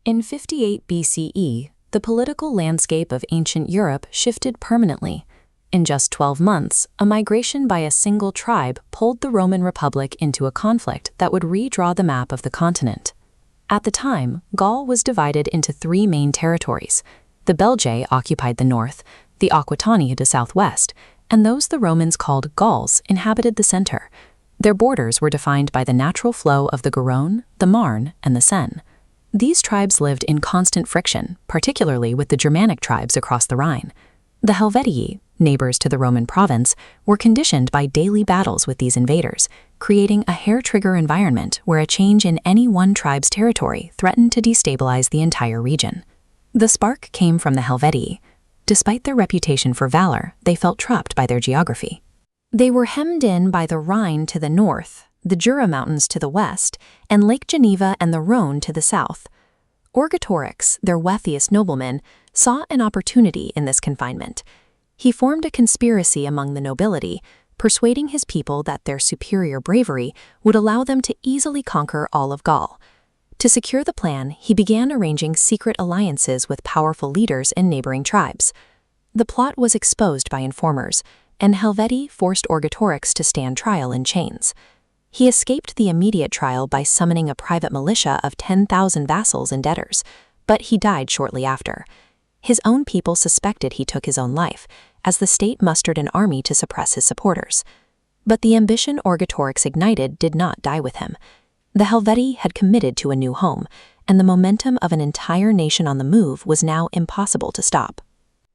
In 58 B.C.E., the political landscape of ancient Europe shifted permanently. In just 12 months, a migration by a single tribe pulled the Roman Republic into a conflict that would redraw the map of the continent. At the time, Gaul was divided into three main territories. The Belgae occupied the north, the Aquitani the southwest, and those the Romans called Gauls inhabited the center. Their borders were defined by the natural flow of the Garonne, the Marne, and the Seine. These tribes lived in constant friction, particularly with the Germanic tribes across the Rhine. The Helvetii, neighbors to the Roman province, were conditioned by daily battles with these invaders, creating a hair-trigger environment where a change in any one tribe's territory threatened to destabilize the entire region. The spark came from the Helvetii. Despite their reputation for valor, they felt trapped by their geography. They were hemmed in by the Rhine to the north, the Jura Mountains to the west, and Lake Geneva and the Rhone to the south. Orgetorix, their wealthiest nobleman, saw an opportunity in this confinement. He formed a conspiracy among the nobility, persuading his people that their superior bravery would allow them to easily conquer all of Gaul. To secure the plan, he began arranging secret alliances with powerful leaders in neighboring tribes. The plot was exposed by informers, and Helvetii forced Orgetorix to stand trial in chains. He escaped the immediate trial by summoning a private militia of 10,000 vassals and debtors, but he died shortly after. His own people suspected he took his own life, as the state mustered an army to suppress his supporters. But the ambition Orgetorix ignited did not die with him. The Helvetii had committed to a new home, and the momentum of an entire nation on the move was now impossible to stop.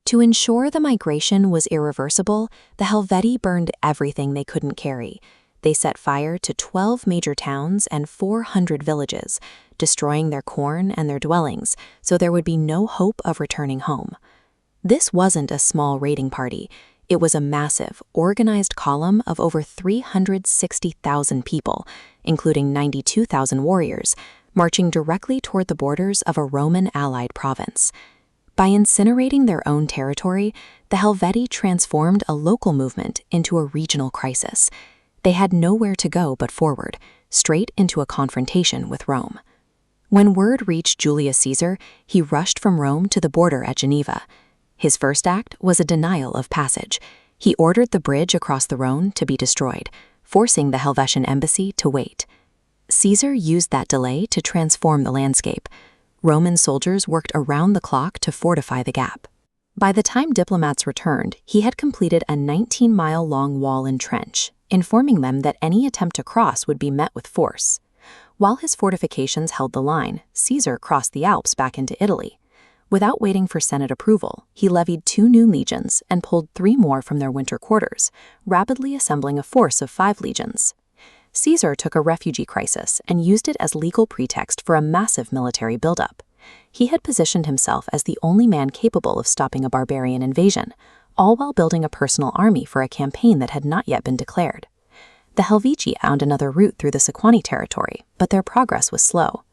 To ensure the migration was irreversible, the Helvetii burned everything they couldn't carry. They set fire to 12 major towns and 400 villages, destroying their corn and their dwellings, so there would be no hope of returning home. This wasn't a small raiding party. It was a massive, organized column of over 360,000 people, including 92,000 warriors, marching directly toward the borders of a Roman-allied province. By incinerating their own territory, the Helvetii transformed a local movement into a regional crisis. They had nowhere to go but forward, straight into a confrontation with Rome. When word reached Julius Caesar, he rushed from Rome to the border at Geneva. His first act was a denial of passage. He ordered the bridge across the Rhone to be destroyed, forcing the Helvetian embassy to wait. Caesar used that delay to transform the landscape. Roman soldiers worked around the clock to fortify the gap. By the time diplomats returned, he had completed a 19-mile-long wall and trench, informing them that any attempt to cross would be met with force. While his fortifications held the line, Caesar crossed the Alps back into Italy. Without waiting for Senate approval, he levied 2 new legions and pulled 3 more from their winter quarters, rapidly assembling a force of 5 legions. Caesar took a refugee crisis and used it as legal pretext for a massive military buildup. He had positioned himself as the only man capable of stopping a barbarian invasion, all while building a personal army for a campaign that had not yet been declared. The Helvetii found another route through the Sequani territory, but their progress was slow.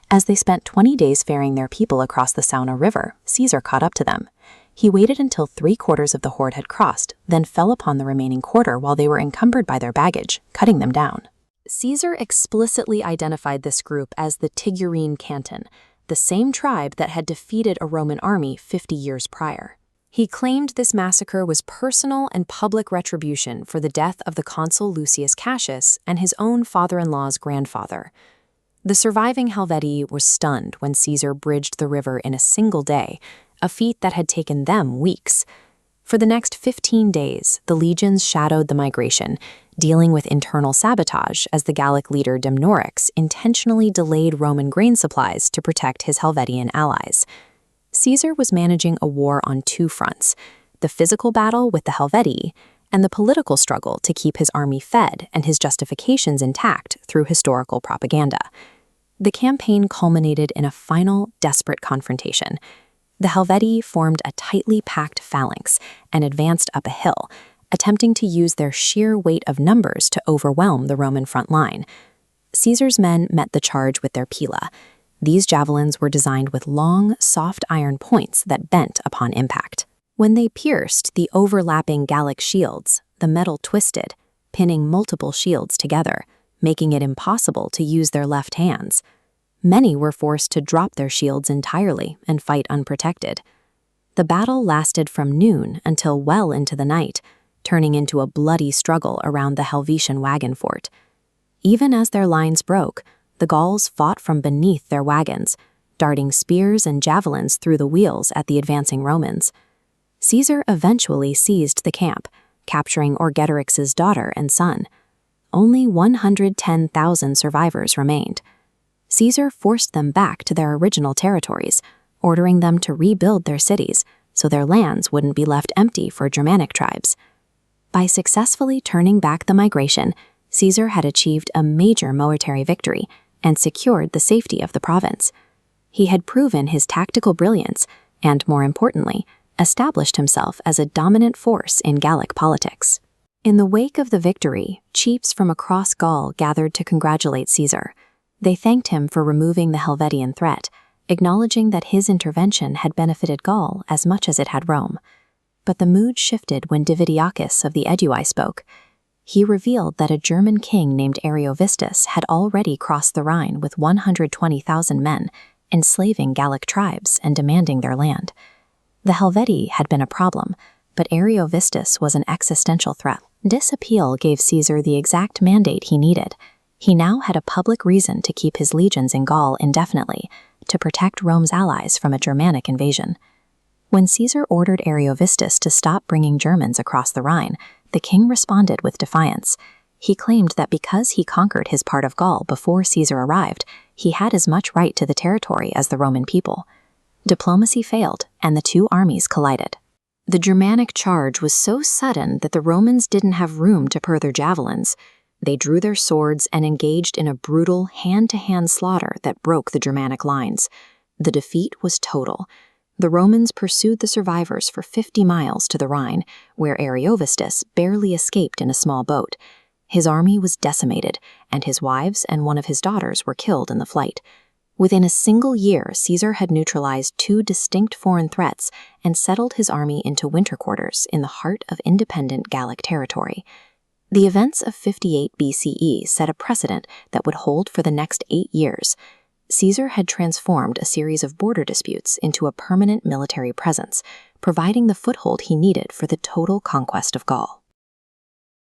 As they spent 20 days ferrying their people across the Saona River, Caesar caught up to them. He waited until 3/4 of the horde had crossed, then fell upon the remaining quarter while they were encumbered by their baggage, cutting them down. Caesar explicitly identified this group as the Tigurine Canton, the same tribe that had defeated a Roman army 50 years prior. He claimed this massacre was personal and public retribution for the death of the consul Lucius Cassius and his own father-in-law's grandfather. The surviving Helvetii were stunned when Caesar bridged the river in a single day, a feat that had taken them weeks. For the next 15 days, the legions shadowed the migration, dealing with internal sabotage as the Gallic leader Domnorix intentionally delayed Roman grain supplies to protect his Helvetian allies. Caesar was managing a war on 2 fronts, the physical battle with the Helvetii and the political struggle to keep his army fed and his justifications intact through historical propaganda. The campaign culminated in a final, desperate confrontation. The Helvetii formed a tightly packed phalanx and advanced up a hill, attempting to use their sheer weight of numbers to overwhelm the Roman front line. Caesar's men met the charge with their pila. These javelins were designed with long, soft iron points that bent upon impact. When they pierced the overlapping Gallic shields, the metal twisted, pinning multiple shields together, making it impossible to use their left hands. Many were forced to drop their shields entirely and fight unprotected. The battle lasted from noon until well into the night, turning into a bloody struggle around the Helvetian wagon fort. Even as their lines broke, the Gauls fought from beneath their wagons, darting spears and javelins through the wheels at the advancing Romans. Caesar eventually seized the camp, capturing Orgetorix's daughter and son. Only 110,000 survivors remained. Caesar forced them back to their original territories, ordering them to rebuild their cities so their lands wouldn't be left empty for Germanic tribes. By successfully turning back the migration, Caesar had achieved a major military victory and secured the safety of the province. He had proven his tactical brilliance and, more importantly, established himself as a dominant force in Gallic politics. In the wake of the victory, chiefs from across Gaul gathered to congratulate Caesar. They thanked him for removing the Helvetian threat, acknowledging that his intervention had benefited Gaul as much as it had Rome. But the mood shifted when Divitiacus of the Edui spoke. He revealed that a German king named Ariovistus had already crossed the Rhine with 120,000 men, enslaving Gallic tribes and demanding their land. The Helvetii had been a problem, but Ariovistus was an existential threat. This appeal gave Caesar the exact mandate he needed. He now had a public reason to keep his legions in Gaul indefinitely, to protect Rome's allies from a Germanic invasion. When Caesar ordered Ariovistus to stop bringing Germans across the Rhine, the king responded with defiance. He claimed that because he conquered his part of Gaul before Caesar arrived, he had as much right to the territory as the Roman people. Diplomacy failed, and the two armies collided. The Germanic charge was so sudden that the Romans didn't have room to purr their javelins. They drew their swords and engaged in a brutal hand-to-hand slaughter that broke the Germanic lines. The defeat was total. The Romans pursued the survivors for 50 miles to the Rhine, where Ariovistus barely escaped in a small boat. His army was decimated, and his wives and one of his daughters were killed in the flight. Within a single year, Caesar had neutralized two distinct foreign threats and settled his army into winter quarters in the heart of independent Gallic territory. The events of 58 B.C.E. set a precedent that would hold for the next 8 years. Caesar had transformed a series of border disputes into a permanent military presence, providing the foothold he needed for the total conquest of Gaul.